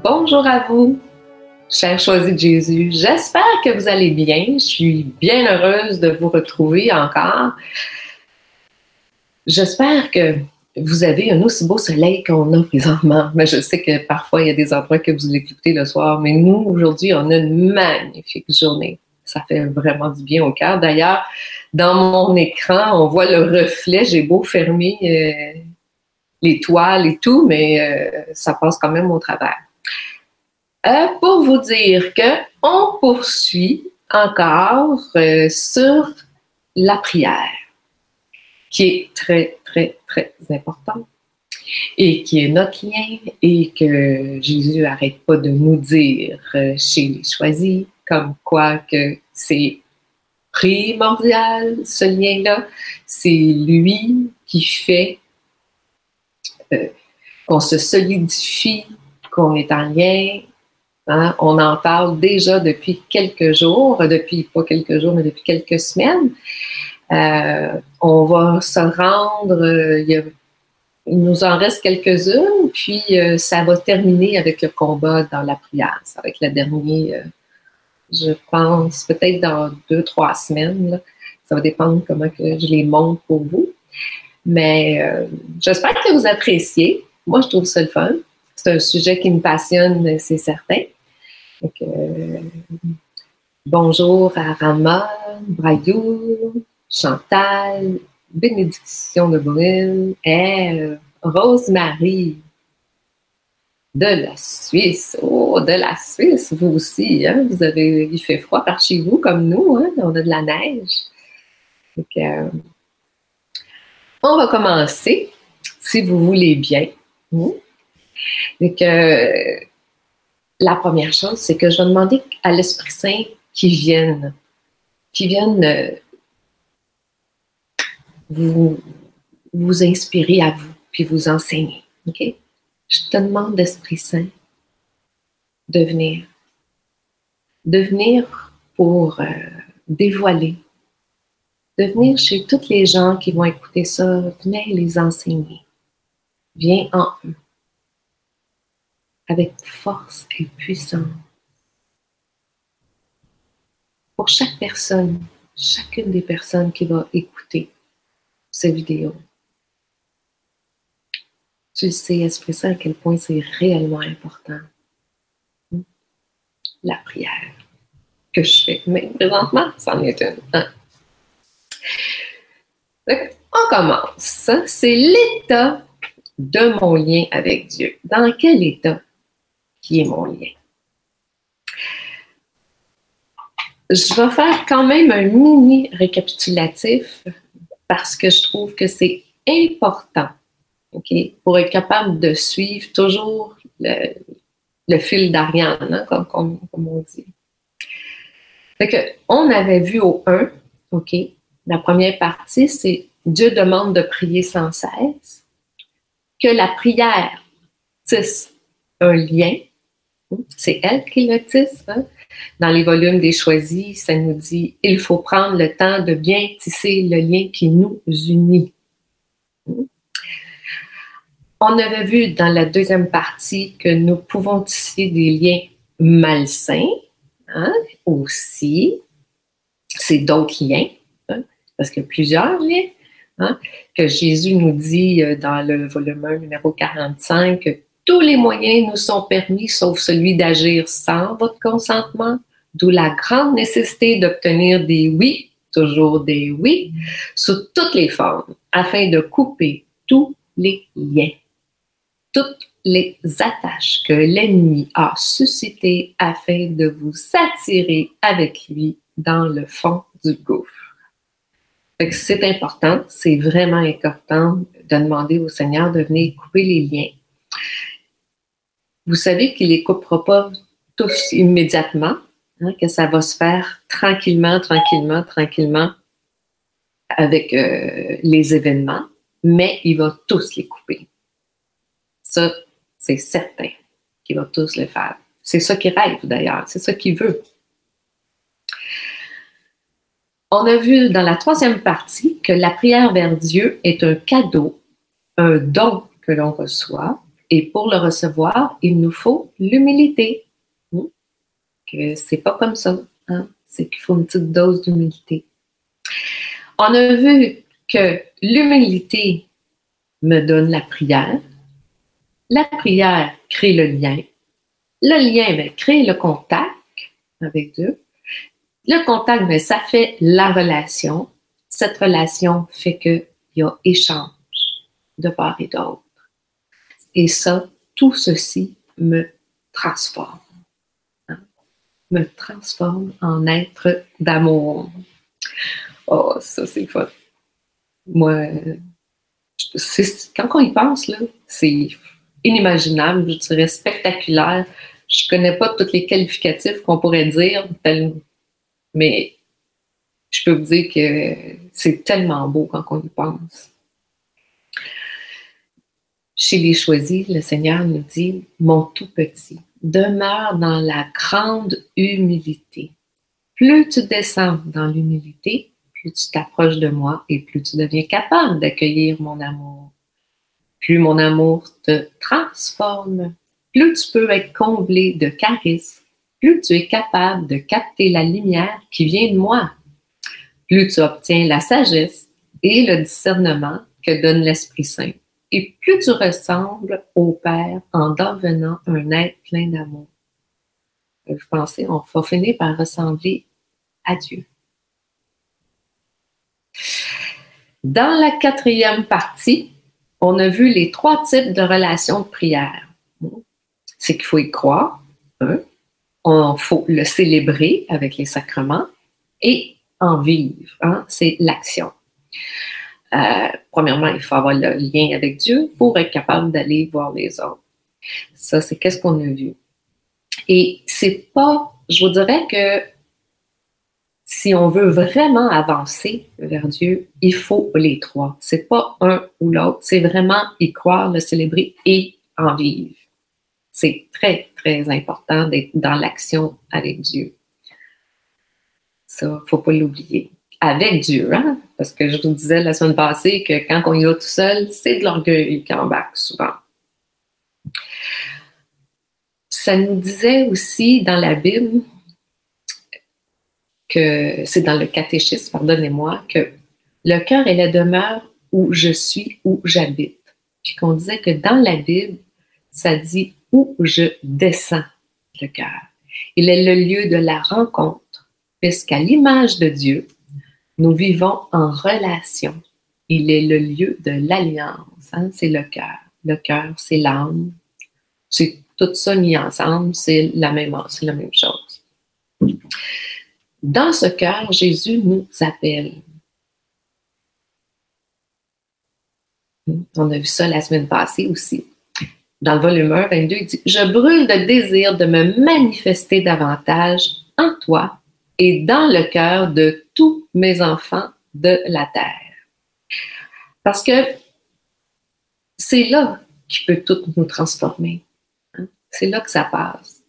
Bonjour à vous, chers choisis de Jésus. J'espère que vous allez bien. Je suis bien heureuse de vous retrouver encore. J'espère que vous avez un aussi beau soleil qu'on a présentement. Mais je sais que parfois, il y a des endroits que vous l'écoutez le soir. Mais nous, aujourd'hui, on a une magnifique journée. Ça fait vraiment du bien au cœur. D'ailleurs, dans mon écran, on voit le reflet. J'ai beau fermer les toiles et tout, mais ça passe quand même au travers. Pour vous dire qu'on poursuit encore sur la prière, qui est très, très, très importante et qui est notre lien et que Jésus n'arrête pas de nous dire chez les choisis, comme quoi que c'est primordial, ce lien-là. C'est lui qui fait qu'on se solidifie, qu'on est en lien. Hein? On en parle déjà depuis quelques jours, pas quelques jours, mais depuis quelques semaines. On va se rendre, il nous en reste quelques-unes, puis ça va terminer avec le combat dans la prière. Ça va être le dernier, je pense, peut-être dans 2-3 semaines. Là. Ça va dépendre comment que je les montre pour vous. Mais j'espère que vous appréciez. Moi, je trouve ça le fun. C'est un sujet qui me passionne, c'est certain. Donc, bonjour à Rama, Brayou, Chantal, Bénédiction de Brune et Rose-Marie de la Suisse. Oh, de la Suisse, vous aussi. Hein? Il fait froid par chez vous, comme nous. Hein? On a de la neige. Donc, on va commencer, si vous voulez bien. Donc, la première chose, c'est que je vais demander à l'Esprit Saint qu'il vienne vous inspirer à vous, puis vous enseigner. OK? Je te demande, Esprit Saint, de venir. De venir pour dévoiler. De venir chez toutes les gens qui vont écouter ça, venez les enseigner. Viens en eux. Avec force et puissance. Pour chaque personne, chacune des personnes qui va écouter cette vidéo. Tu le sais, Esprit Saint, à quel point c'est réellement important. La prière que je fais. Mais présentement, c'en est une. Hein? Donc, on commence. C'est l'état de mon lien avec Dieu. Dans quel état qui est mon lien? Je vais faire quand même un mini récapitulatif parce que je trouve que c'est important, okay, pour être capable de suivre toujours le fil d'Ariane, hein, comme on dit. Fait que, on avait vu au 1, OK, la première partie, c'est Dieu demande de prier sans cesse, que la prière tisse un lien. C'est elle qui le tisse. Hein? Dans les volumes des choisis, ça nous dit « Il faut prendre le temps de bien tisser le lien qui nous unit. » On avait vu dans la deuxième partie que nous pouvons tisser des liens malsains, hein, aussi. C'est d'autres liens, hein, parce qu'il y a plusieurs liens, hein, que Jésus nous dit dans le volume 1, numéro 45, que tous les moyens nous sont permis, sauf celui d'agir sans votre consentement, d'où la grande nécessité d'obtenir des oui, toujours des oui, sous toutes les formes, afin de couper tous les liens, toutes les attaches que l'ennemi a suscitées afin de vous attirer avec lui dans le fond du gouffre. C'est important, c'est vraiment important de demander au Seigneur de venir couper les liens. Vous savez qu'il ne les coupera pas tous immédiatement, hein, que ça va se faire tranquillement, tranquillement, tranquillement avec les événements, mais il va tous les couper. Ça, c'est certain qu'il va tous le faire. C'est ça qu'il rêve d'ailleurs, c'est ça qu'il veut. On a vu dans la troisième partie que la prière vers Dieu est un cadeau, un don que l'on reçoit, Et pour le recevoir, il nous faut l'humilité. Que c'est pas comme ça, hein? C'est qu'il faut une petite dose d'humilité. On a vu que l'humilité me donne la prière crée le lien crée le contact avec Dieu, le contact, ça fait la relation, cette relation fait qu'il y a échange de part et d'autre. Et ça, tout ceci me transforme. Me transforme en être d'amour. Oh, ça, c'est fun. Moi, quand on y pense, là, c'est inimaginable, je dirais spectaculaire. Je ne connais pas tous les qualificatifs qu'on pourrait dire, mais je peux vous dire que c'est tellement beau quand on y pense. Chez les choisis, le Seigneur nous dit, mon tout petit, demeure dans la grande humilité. Plus tu descends dans l'humilité, plus tu t'approches de moi et plus tu deviens capable d'accueillir mon amour. Plus mon amour te transforme, plus tu peux être comblé de charisme, plus tu es capable de capter la lumière qui vient de moi. Plus tu obtiens la sagesse et le discernement que donne l'Esprit Saint. Et plus tu ressembles au Père en devenant un être plein d'amour. Vous pensez, on va finir par ressembler à Dieu. Dans la 4e partie, on a vu les 3 types de relations de prière. C'est qu'il faut y croire, il faut le célébrer avec les sacrements et en vivre, c'est l'action. Premièrement, il faut avoir le lien avec Dieu pour être capable d'aller voir les autres. Ça, c'est qu'est-ce qu'on a vu. Et c'est pas, je vous dirais que si on veut vraiment avancer vers Dieu, il faut les 3. C'est pas un ou l'autre, c'est vraiment y croire, le célébrer et en vivre. C'est très, très important d'être dans l'action avec Dieu. Ça, il ne faut pas l'oublier. Avec Dieu, hein? Parce que je vous disais la semaine passée que quand on y va tout seul, c'est de l'orgueil qui embarque souvent. Ça nous disait aussi dans la Bible, que c'est dans le catéchisme, pardonnez-moi, que le cœur est la demeure où je suis, où j'habite. Puis qu'on disait que dans la Bible, ça dit où je descends le cœur. Il est le lieu de la rencontre, puisqu'à l'image de Dieu, nous vivons en relation. Il est le lieu de l'alliance. Hein? C'est le cœur. Le cœur, c'est l'âme. C'est tout ça mis ensemble, c'est la même chose. Dans ce cœur, Jésus nous appelle. On a vu ça la semaine passée aussi. Dans le volume 1, 22, il dit « Je brûle de désir de me manifester davantage en toi et dans le cœur de tous mes enfants de la terre. » Parce que c'est là qui peut tout nous transformer. Hein? C'est là que ça passe.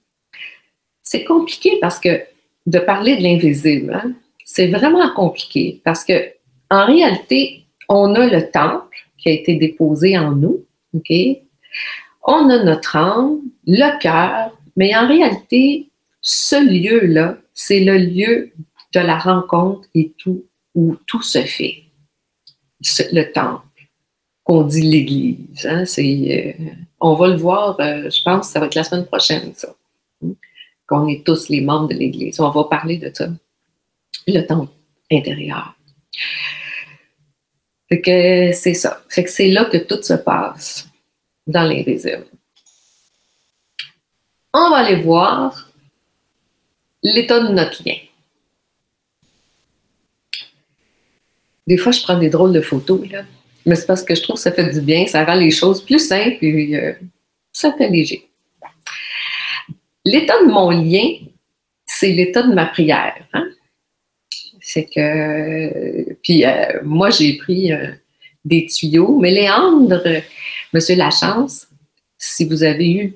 C'est compliqué parce que de parler de l'invisible, hein, c'est vraiment compliqué parce que en réalité, on a le temple qui a été déposé en nous, OK? On a notre âme, le cœur, mais en réalité, ce lieu-là, c'est le lieu de la rencontre et tout, où tout se fait. Le temple, qu'on dit l'Église. Hein, on va le voir, je pense que ça va être la semaine prochaine, ça. Qu'on est tous les membres de l'Église. On va parler de ça. Le temple intérieur. Fait que c'est ça. Fait que c'est là que tout se passe, dans l'invisible. On va aller voir l'état de notre lien. Des fois, je prends des drôles de photos, là. Mais c'est parce que je trouve que ça fait du bien, ça rend les choses plus simples et ça fait léger. L'état de mon lien, c'est l'état de ma prière. Hein? C'est que... Puis moi, j'ai pris des tuyaux. Mais Léandre, Monsieur Lachance, si vous avez eu...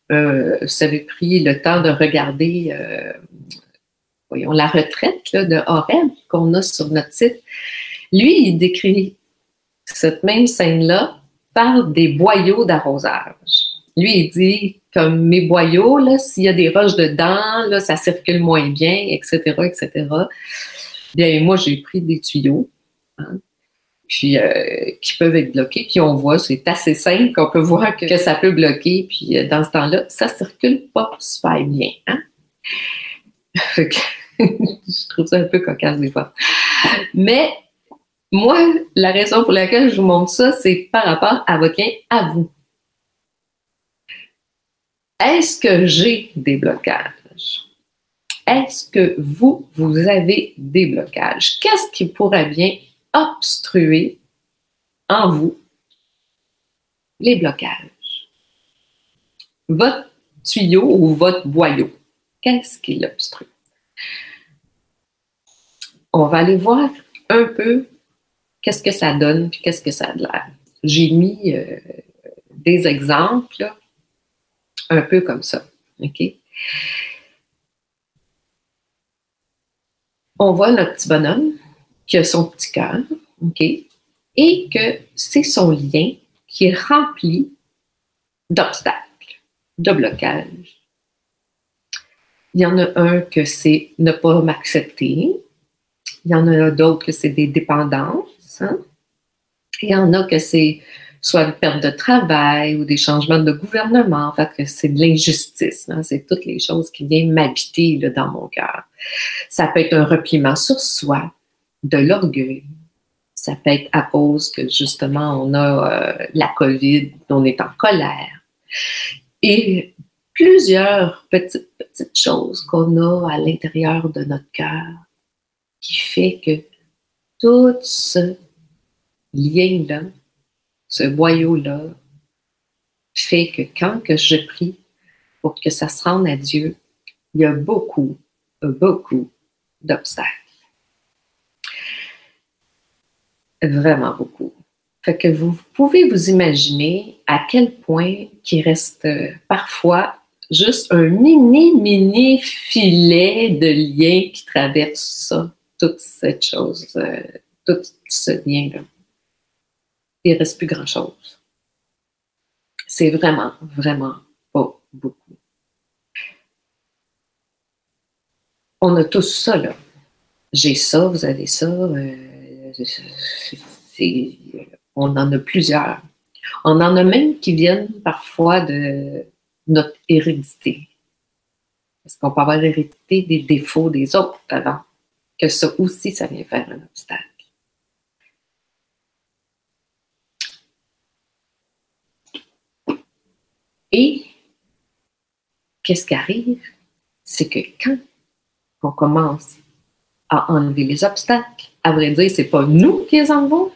vous avez pris le temps de regarder voyons, la retraite là, de Horeb qu'on a sur notre site. Lui, il décrit cette même scène-là parle des boyaux d'arrosage. Lui, il dit, comme mes boyaux, là, s'il y a des roches dedans, là, ça circule moins bien, etc., etc. Bien, moi, j'ai pris des tuyaux, hein, puis qui peuvent être bloqués, puis on voit, c'est assez simple qu'on peut voir que ça peut bloquer, puis dans ce temps-là, ça circule pas super bien, hein? Je trouve ça un peu cocasse des fois. Mais moi, la raison pour laquelle je vous montre ça, c'est par rapport à votre lien à vous. Est-ce que j'ai des blocages? Est-ce que vous avez des blocages? Qu'est-ce qui pourrait bien obstruer en vous les blocages? Votre tuyau ou votre boyau, qu'est-ce qui l'obstrue? On va aller voir un peu qu'est-ce que ça donne puis qu'est-ce que ça a de l'air. J'ai mis des exemples là, un peu comme ça. OK? On voit notre petit bonhomme qui a son petit cœur, OK? Et que c'est son lien qui est rempli d'obstacles, de blocages. Il y en a un que c'est ne pas m'accepter. Il y en a d'autres que c'est des dépendances. Hein? Il y en a que c'est soit une perte de travail ou des changements de gouvernement. En fait, que c'est de l'injustice. Hein? C'est toutes les choses qui viennent m'habiter là, dans mon cœur. Ça peut être un repliement sur soi, de l'orgueil. Ça peut être à cause que, justement, on a la COVID, on est en colère. Et plusieurs petites choses qu'on a à l'intérieur de notre cœur qui fait que tout ce lien-là, ce boyau-là, fait que quand que je prie pour que ça se rende à Dieu, il y a beaucoup d'obstacles. Vraiment beaucoup. Fait que vous pouvez vous imaginer à quel point qu'il reste parfois juste un mini filet de lien qui traverse ça, toute cette chose, tout ce lien-là. Il ne reste plus grand-chose. C'est vraiment pas beaucoup. On a tous ça, là. J'ai ça, vous avez ça. On en a plusieurs. On en a même qui viennent parfois de notre hérédité. Parce qu'on peut avoir hérédité des défauts des autres avant. Que ça aussi, ça vient faire un obstacle. Et qu'est-ce qui arrive? C'est que quand on commence à enlever les obstacles, à vrai dire, c'est pas nous qui les enlevons.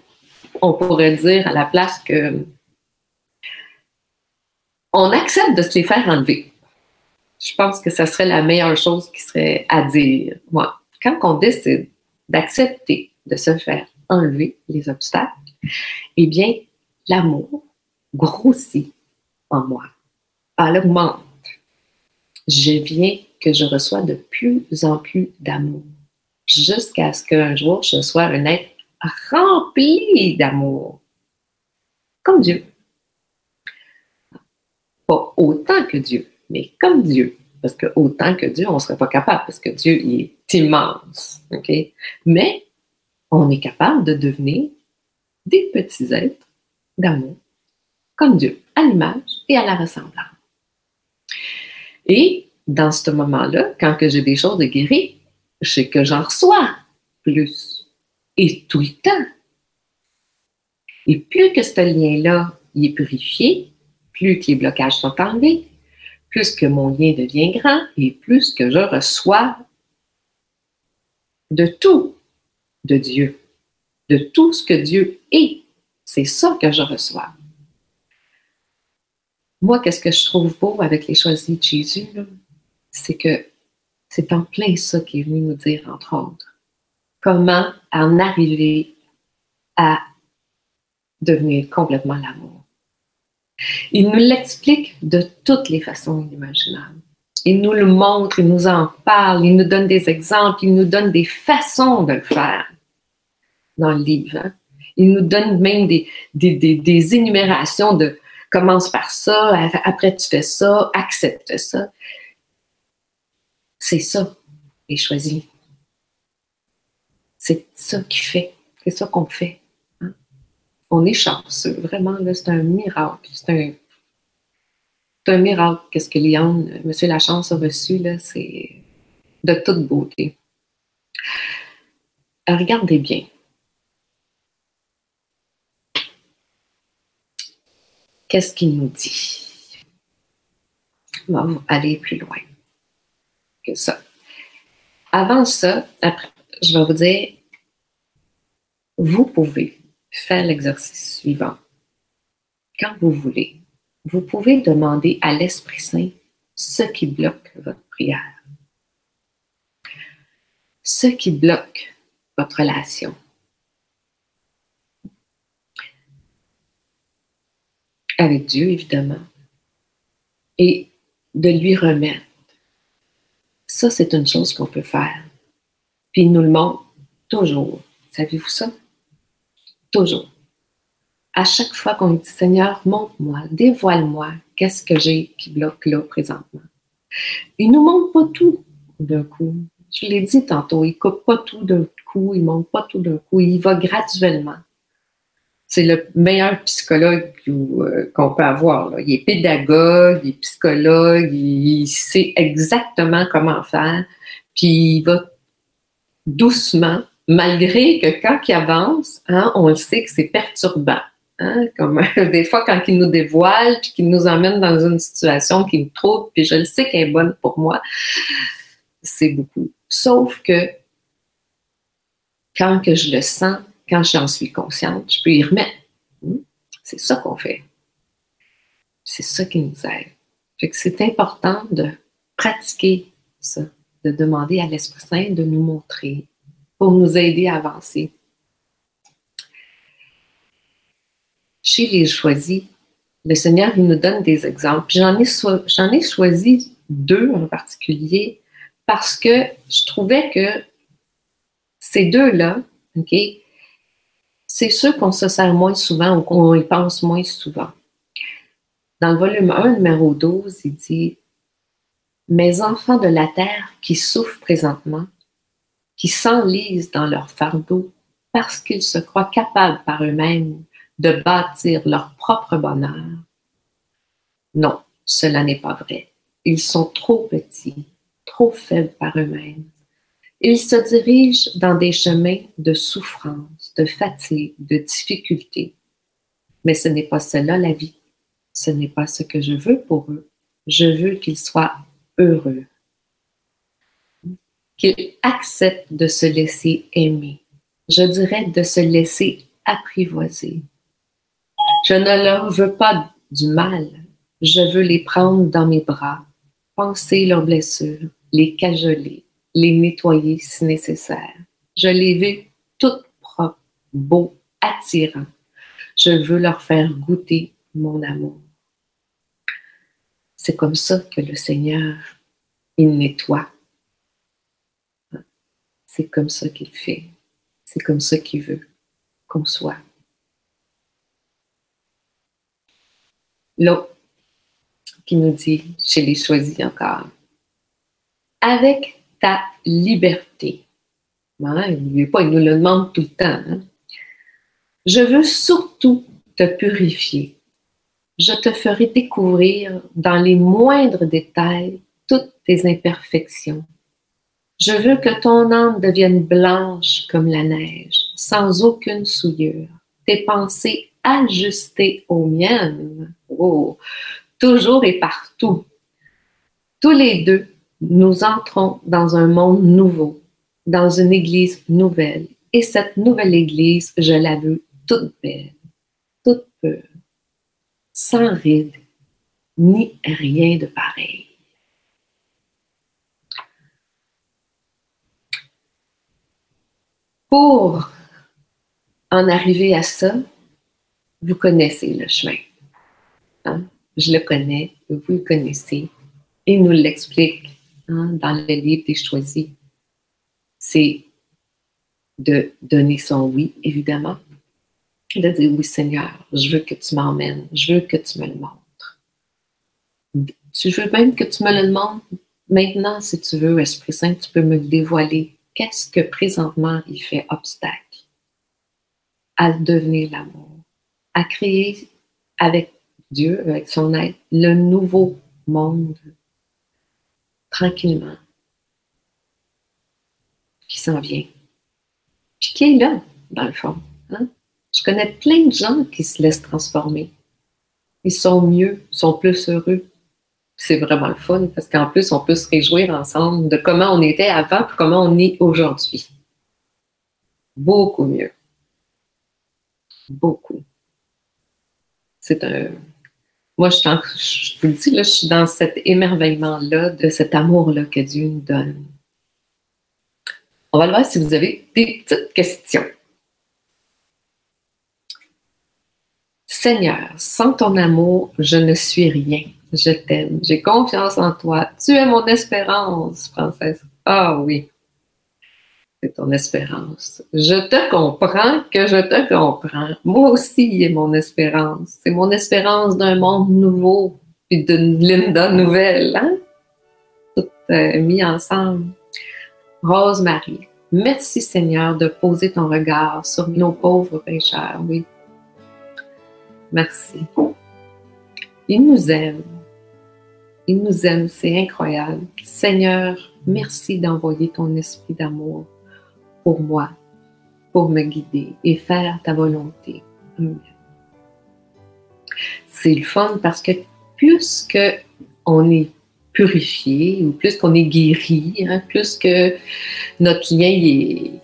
On pourrait dire à la place que on accepte de se les faire enlever. Je pense que ça serait la meilleure chose qui serait à dire. Moi, quand on décide d'accepter de se faire enlever les obstacles, eh bien, l'amour grossit en moi. Elle augmente. Je viens que je reçois de plus en plus d'amour. Jusqu'à ce qu'un jour, je sois un être rempli d'amour. Comme Dieu. Pas autant que Dieu, mais comme Dieu. Parce que autant que Dieu, on ne serait pas capable, parce que Dieu, il est immense. Okay? Mais on est capable de devenir des petits êtres d'amour, comme Dieu, à l'image et à la ressemblance. Et dans ce moment-là, quand que j'ai des choses de guérir, je sais que j'en reçois plus. Et tout le temps. Et plus que ce lien-là il est purifié, plus que les blocages sont enlevés, plus que mon lien devient grand et plus que je reçois de tout de Dieu, de tout ce que Dieu est. C'est ça que je reçois. Moi, qu'est-ce que je trouve beau avec les choisis de Jésus, c'est que c'est en plein ça qu'il est venu nous dire, entre autres. Comment en arriver à devenir complètement l'amour. Il nous l'explique de toutes les façons inimaginables. Il nous le montre, il nous en parle, il nous donne des exemples, il nous donne des façons de le faire dans le livre. Hein? Il nous donne même des énumérations de commence par ça, après tu fais ça, accepte ça. C'est ça, les choisis. C'est ça qui fait. C'est ça qu'on fait. Hein? On est chanceux. Vraiment, là, c'est un miracle. C'est un miracle. Qu'est-ce que Liane, M. Lachance a reçu, là, c'est de toute beauté. Regardez bien. Qu'est-ce qu'il nous dit? On va aller plus loin que ça. Avant ça, après, je vais vous dire, vous pouvez faire l'exercice suivant. Quand vous voulez, vous pouvez demander à l'Esprit Saint ce qui bloque votre prière, ce qui bloque votre relation. Avec Dieu, évidemment. Et de lui remettre. Ça, c'est une chose qu'on peut faire. Puis il nous le montre toujours. Savez-vous ça? Toujours. À chaque fois qu'on dit, Seigneur, montre-moi, dévoile-moi, qu'est-ce que j'ai qui bloque là présentement. Il ne nous montre pas tout d'un coup. Je l'ai dit tantôt, il ne coupe pas tout d'un coup, il ne montre pas tout d'un coup, il va graduellement. C'est le meilleur psychologue qu'on peut avoir. Là. Il est pédagogue, il est psychologue, il sait exactement comment faire, puis il va doucement, malgré que quand il avance, hein, on le sait que c'est perturbant. Hein, comme des fois, quand il nous dévoile, puis qu'il nous emmène dans une situation qui me trouble, puis je le sais qu'elle est bonne pour moi, c'est beaucoup. Sauf que quand que je le sens, quand j'en suis consciente, je peux y remettre. C'est ça qu'on fait. C'est ça qui nous aide. Fait que c'est important de pratiquer ça, de demander à l'Esprit Saint de nous montrer pour nous aider à avancer. Chez les choisis, le Seigneur il nous donne des exemples. J'en ai choisi deux en particulier parce que je trouvais que ces deux-là, OK, c'est sûr qu'on se sert moins souvent ou qu'on y pense moins souvent. Dans le volume 1, numéro 12, il dit « Mes enfants de la terre qui souffrent présentement, qui s'enlisent dans leur fardeau parce qu'ils se croient capables par eux-mêmes de bâtir leur propre bonheur. Non, cela n'est pas vrai. Ils sont trop petits, trop faibles par eux-mêmes. Ils se dirigent dans des chemins de souffrance, de fatigue, de difficulté. Mais ce n'est pas cela la vie. Ce n'est pas ce que je veux pour eux. Je veux qu'ils soient heureux. Qu'ils acceptent de se laisser aimer. Je dirais de se laisser apprivoiser. Je ne leur veux pas du mal. Je veux les prendre dans mes bras, panser leurs blessures, les cajoler, les nettoyer si nécessaire. Je les veux toutes propres, beaux, attirants. Je veux leur faire goûter mon amour. C'est comme ça que le Seigneur, il nettoie. C'est comme ça qu'il fait. C'est comme ça qu'il veut qu'on soit. L'autre qui nous dit, chez les choisis encore, avec ta liberté. Hein, il nous le demande tout le temps. Hein? Je veux surtout te purifier. Je te ferai découvrir dans les moindres détails toutes tes imperfections. Je veux que ton âme devienne blanche comme la neige, sans aucune souillure. Tes pensées ajustées aux miennes. Oh, toujours et partout. Tous les deux, nous entrons dans un monde nouveau, dans une église nouvelle. Et cette nouvelle église, je la veux toute belle, toute pure, sans rides, ni rien de pareil. Pour en arriver à ça, vous connaissez le chemin. Hein? Je le connais, vous le connaissez. Il nous l'explique hein, dans le livre des choisis. C'est de donner son oui, évidemment, De dire, oui Seigneur, je veux que tu m'emmènes, je veux que tu me le montres. Tu veux même que tu me le montres maintenant, si tu veux, Esprit Saint, tu peux me le dévoiler. Qu'est-ce que présentement il fait obstacle à devenir l'amour, à créer avec Dieu, avec son aide, le nouveau monde, tranquillement, qui s'en vient, puis qui est là, dans le fond. Hein? Je connais plein de gens qui se laissent transformer. Ils sont mieux, sont plus heureux. C'est vraiment le fun, parce qu'en plus, on peut se réjouir ensemble de comment on était avant et comment on est aujourd'hui. Beaucoup mieux. Beaucoup. C'est un... Moi, je vous le dis, là, je suis dans cet émerveillement-là, de cet amour-là que Dieu nous donne. On va le voir si vous avez des petites questions. Seigneur, sans ton amour, je ne suis rien. Je t'aime. J'ai confiance en toi. Tu es mon espérance, princesse. Ah oui, c'est ton espérance. Je te comprends que je te comprends. Moi aussi, il est mon espérance. C'est mon espérance d'un monde nouveau, puis d'une Linda nouvelle, hein? Tout mis ensemble. Rose-Marie, merci Seigneur de poser ton regard sur nos pauvres pécheurs, oui. Merci. Il nous aime. Il nous aime, c'est incroyable. Seigneur, merci d'envoyer ton esprit d'amour pour moi, pour me guider et faire ta volonté. Amen. C'est le fun parce que plus qu'on est purifié, ou plus qu'on est guéri, hein, plus que notre lien est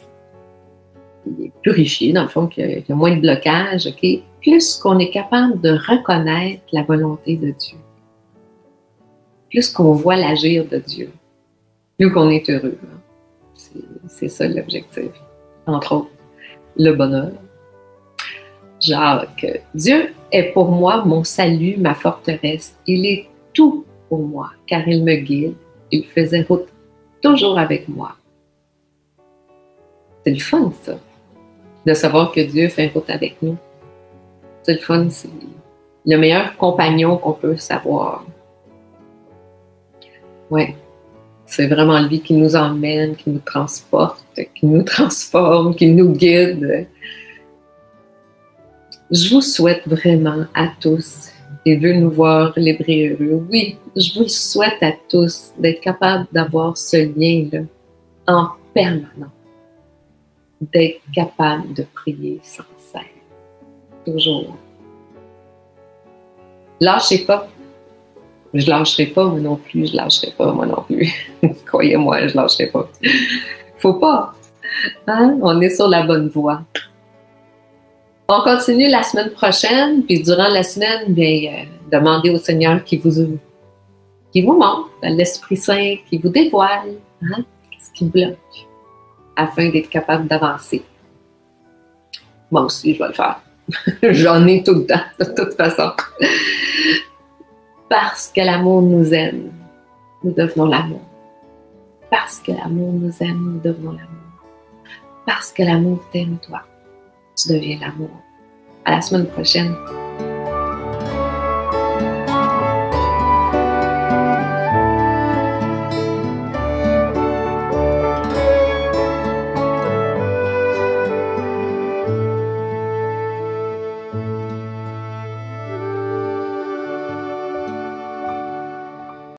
purifié, dans le fond, qu'il y a moins de blocage, okay? Plus qu'on est capable de reconnaître la volonté de Dieu, plus qu'on voit l'agir de Dieu, plus qu'on est heureux. Hein? C'est ça l'objectif. Entre autres, le bonheur. Jacques, Dieu est pour moi mon salut, ma forteresse. Il est tout pour moi, car il me guide. Il faisait route toujours avec moi. C'est le fun, ça, de savoir que Dieu fait route avec nous. C'est le fun, c'est le meilleur compagnon qu'on peut savoir. Ouais, c'est vraiment lui qui nous emmène, qui nous transporte, qui nous transforme, qui nous guide. Je vous souhaite vraiment à tous, et veut nous voir libres et heureux. Oui, je vous souhaite à tous d'être capables d'avoir ce lien-là en permanence, d'être capable de prier sans cesse, toujours. Lâchez pas. Je lâcherai pas, moi non plus. Je lâcherai pas, moi non plus. Croyez-moi, je lâcherai pas. Faut pas. Hein? On est sur la bonne voie. On continue la semaine prochaine, puis durant la semaine, bien, demandez au Seigneur qui vous montre, l'Esprit Saint qui vous dévoile, hein, ce qui bloque, afin d'être capable d'avancer. Moi aussi, je vais le faire. J'en ai tout le temps, de toute façon. Parce que l'amour nous aime, nous devenons l'amour. Parce que l'amour nous aime, nous devenons l'amour. Parce que l'amour t'aime, toi, tu deviens l'amour. À la semaine prochaine.